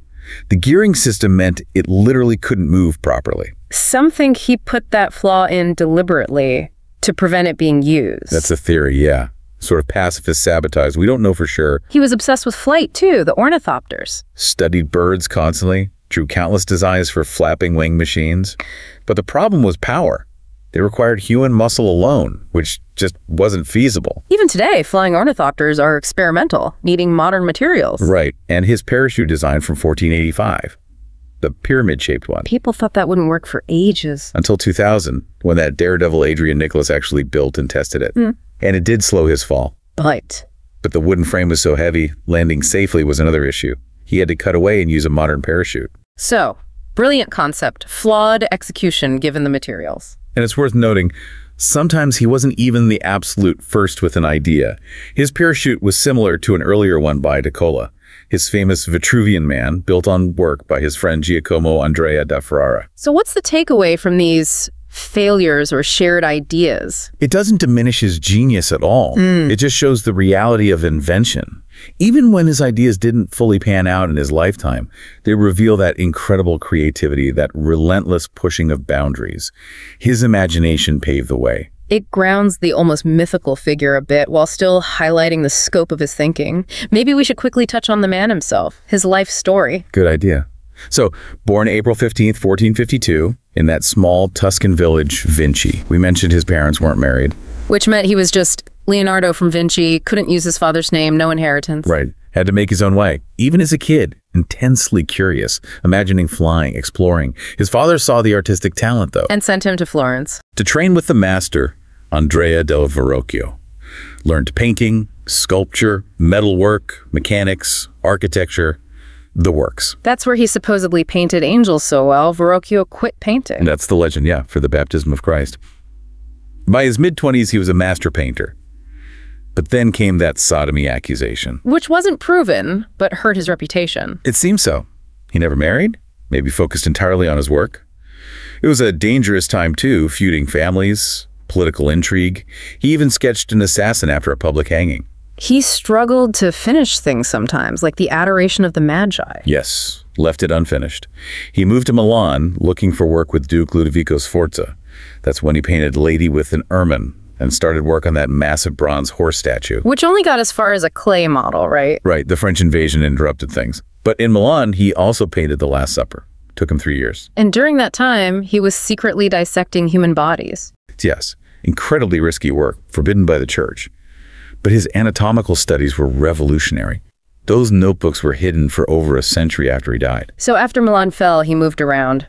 The gearing system meant it literally couldn't move properly. Some think he put that flaw in deliberately. to prevent it being used. That's a theory, yeah. Sort of pacifist sabotage. We don't know for sure. He was obsessed with flight, too, the ornithopters. Studied birds constantly, drew countless designs for flapping wing machines. But the problem was power. They required human muscle alone, which just wasn't feasible. Even today, flying ornithopters are experimental, needing modern materials. Right, and his parachute design from 1485. The pyramid-shaped one. People thought that wouldn't work for ages. Until 2000, when that daredevil Adrian Nicholas actually built and tested it. And it did slow his fall. But the wooden frame was so heavy, landing safely was another issue. He had to cut away and use a modern parachute. So, brilliant concept, flawed execution given the materials. And it's worth noting, sometimes he wasn't even the absolute first with an idea. His parachute was similar to an earlier one by Nicola, his famous Vitruvian Man, built on work by his friend Giacomo Andrea da Ferrara. So what's the takeaway from these failures or shared ideas? It doesn't diminish his genius at all. It just shows the reality of invention. Even when his ideas didn't fully pan out in his lifetime, they reveal that incredible creativity, that relentless pushing of boundaries. His imagination paved the way. It grounds the almost mythical figure a bit while still highlighting the scope of his thinking. Maybe we should quickly touch on the man himself, his life story. Good idea. So, born April 15th, 1452, in that small Tuscan village, Vinci. We mentioned his parents weren't married. Which meant he was just Leonardo from Vinci, couldn't use his father's name, no inheritance. Right. Had to make his own way. Even as a kid, intensely curious, imagining flying, exploring. His father saw the artistic talent, though. And sent him to Florence. To train with the master, Andrea del Verrocchio. Learned painting, sculpture, metalwork, mechanics, architecture, the works. That's where he supposedly painted angels so well, Verrocchio quit painting. That's the legend, yeah, for the baptism of Christ. By his mid-20s, he was a master painter. But then came that sodomy accusation. Which wasn't proven, but hurt his reputation. It seems so. He never married, maybe focused entirely on his work. It was a dangerous time, too, feuding families, political intrigue. He even sketched an assassin after a public hanging. He struggled to finish things sometimes, like the Adoration of the Magi. Yes, left it unfinished. He moved to Milan, looking for work with Duke Ludovico Sforza. That's when he painted Lady with an Ermine and started work on that massive bronze horse statue. Which only got as far as a clay model, right? Right, the French invasion interrupted things. But in Milan, he also painted The Last Supper. Took him 3 years. And during that time, he was secretly dissecting human bodies. Yes, incredibly risky work, forbidden by the church. But his anatomical studies were revolutionary. Those notebooks were hidden for over a century after he died. So after Milan fell, he moved around,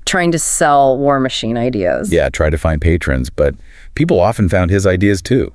trying to sell war machine ideas. Yeah, tried to find patrons, but people often found his ideas too.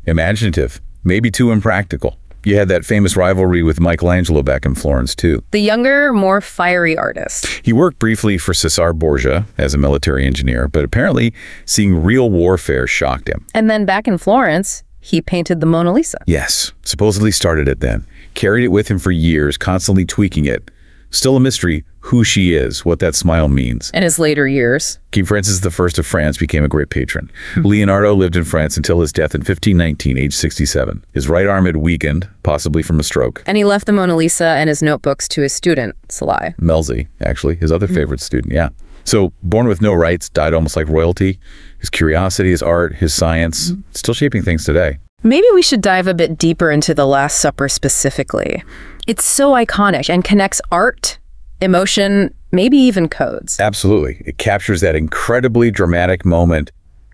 Imaginative, maybe too impractical. You had that famous rivalry with Michelangelo back in Florence too. The younger, more fiery artist. He worked briefly for Cesare Borgia as a military engineer, but apparently seeing real warfare shocked him. And then back in Florence, he painted the Mona Lisa. Yes, supposedly started it then. Carried it with him for years, constantly tweaking it. Still a mystery who she is, what that smile means. In his later years. King Francis I of France became a great patron. Leonardo lived in France until his death in 1519, age 67. His right arm had weakened, possibly from a stroke. And he left the Mona Lisa and his notebooks to his student, Salai. Melzi, actually, his other favorite student, yeah. So, born with no rights, died almost like royalty. His curiosity, his art, his science, still shaping things today. Maybe we should dive a bit deeper into The Last Supper specifically. It's so iconic and connects art, emotion, maybe even codes. Absolutely. It captures that incredibly dramatic moment,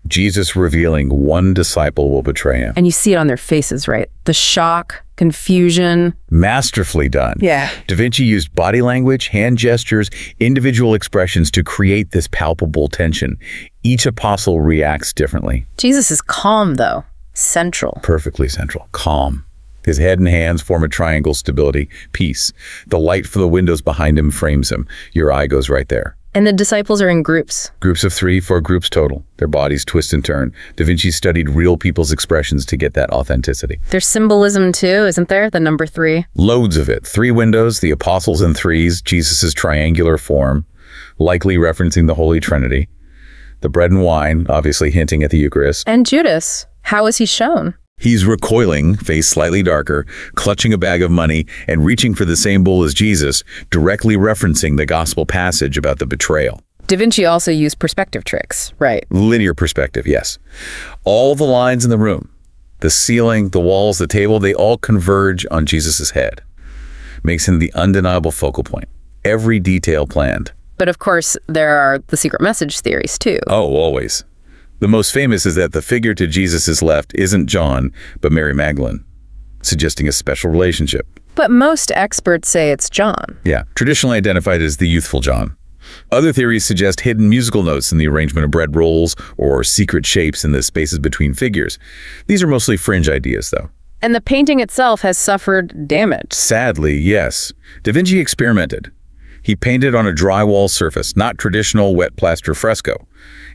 Jesus revealing one disciple will betray him. And you see it on their faces, right? The shock, confusion. Masterfully done. Yeah. Da Vinci used body language, hand gestures, individual expressions to create this palpable tension. Each apostle reacts differently. Jesus is calm, though. Central. Perfectly central. Calm. His head and hands form a triangle stability, peace. The light from the windows behind him frames him. Your eye goes right there. And the disciples are in groups. Groups of 3, 4 groups total. Their bodies twist and turn. Da Vinci studied real people's expressions to get that authenticity. There's symbolism too, isn't there? The number 3. Loads of it. 3 windows, the apostles in threes, Jesus' triangular form, likely referencing the Holy Trinity. The bread and wine, obviously hinting at the Eucharist. And Judas. How is he shown? He's recoiling, face slightly darker, clutching a bag of money, and reaching for the same bowl as Jesus, directly referencing the gospel passage about the betrayal. Da Vinci also used perspective tricks, right? Linear perspective, yes. All the lines in the room, the ceiling, the walls, the table, they all converge on Jesus's head. Makes him the undeniable focal point. Every detail planned. But of course, there are the secret message theories too. Oh, always. The most famous is that the figure to Jesus's left isn't John, but Mary Magdalene, suggesting a special relationship. But most experts say it's John. Yeah, traditionally identified as the youthful John. Other theories suggest hidden musical notes in the arrangement of bread rolls or secret shapes in the spaces between figures. These are mostly fringe ideas, though. And the painting itself has suffered damage. Sadly, yes. Da Vinci experimented. He painted on a drywall surface, not traditional wet plaster fresco.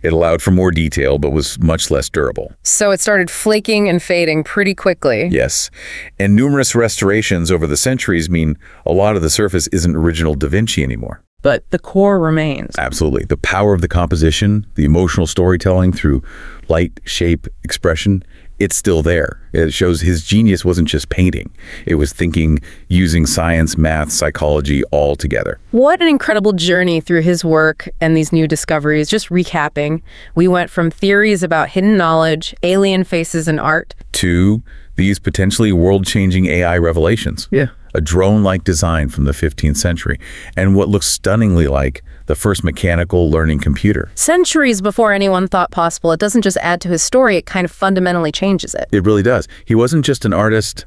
It allowed for more detail, but was much less durable. So it started flaking and fading pretty quickly. Yes, and numerous restorations over the centuries mean a lot of the surface isn't original Da Vinci anymore. But the core remains. Absolutely. The power of the composition, the emotional storytelling through light, shape, expression, it's still there. It shows his genius wasn't just painting. It was thinking, using science, math, psychology all together. What an incredible journey through his work and these new discoveries. Just recapping, we went from theories about hidden knowledge, alien faces in art, to these potentially world-changing AI revelations. Yeah. A drone-like design from the 15th century, and what looks stunningly like the first mechanical learning computer. Centuries before anyone thought possible. It doesn't just add to his story, it kind of fundamentally changes it. It really does. He wasn't just an artist,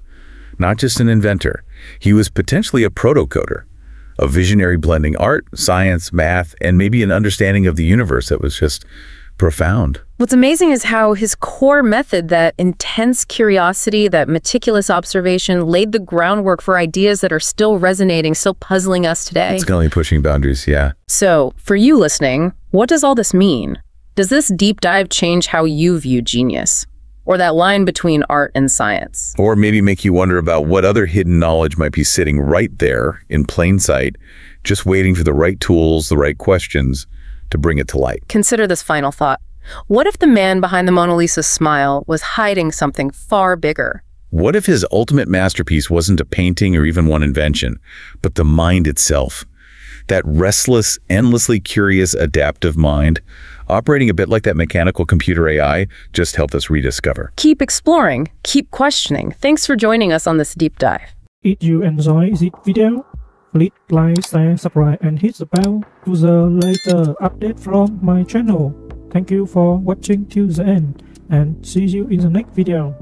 not just an inventor. He was potentially a protocoder, a visionary blending art, science, math, and maybe an understanding of the universe that was just profound. What's amazing is how his core method, that intense curiosity, that meticulous observation, laid the groundwork for ideas that are still resonating, still puzzling us today. It's constantly pushing boundaries, yeah. So, for you listening, what does all this mean? Does this deep dive change how you view genius? Or that line between art and science? Or maybe make you wonder about what other hidden knowledge might be sitting right there in plain sight, just waiting for the right tools, the right questions to bring it to light. Consider this final thought. What if the man behind the Mona Lisa's smile was hiding something far bigger? What if his ultimate masterpiece wasn't a painting or even one invention, but the mind itself? That restless, endlessly curious, adaptive mind, operating a bit like that mechanical computer AI, just helped us rediscover. Keep exploring, keep questioning. Thanks for joining us on this deep dive. If you enjoy this video, please like, share, subscribe, and hit the bell to the later update from my channel. Thank you for watching till the end, and see you in the next video.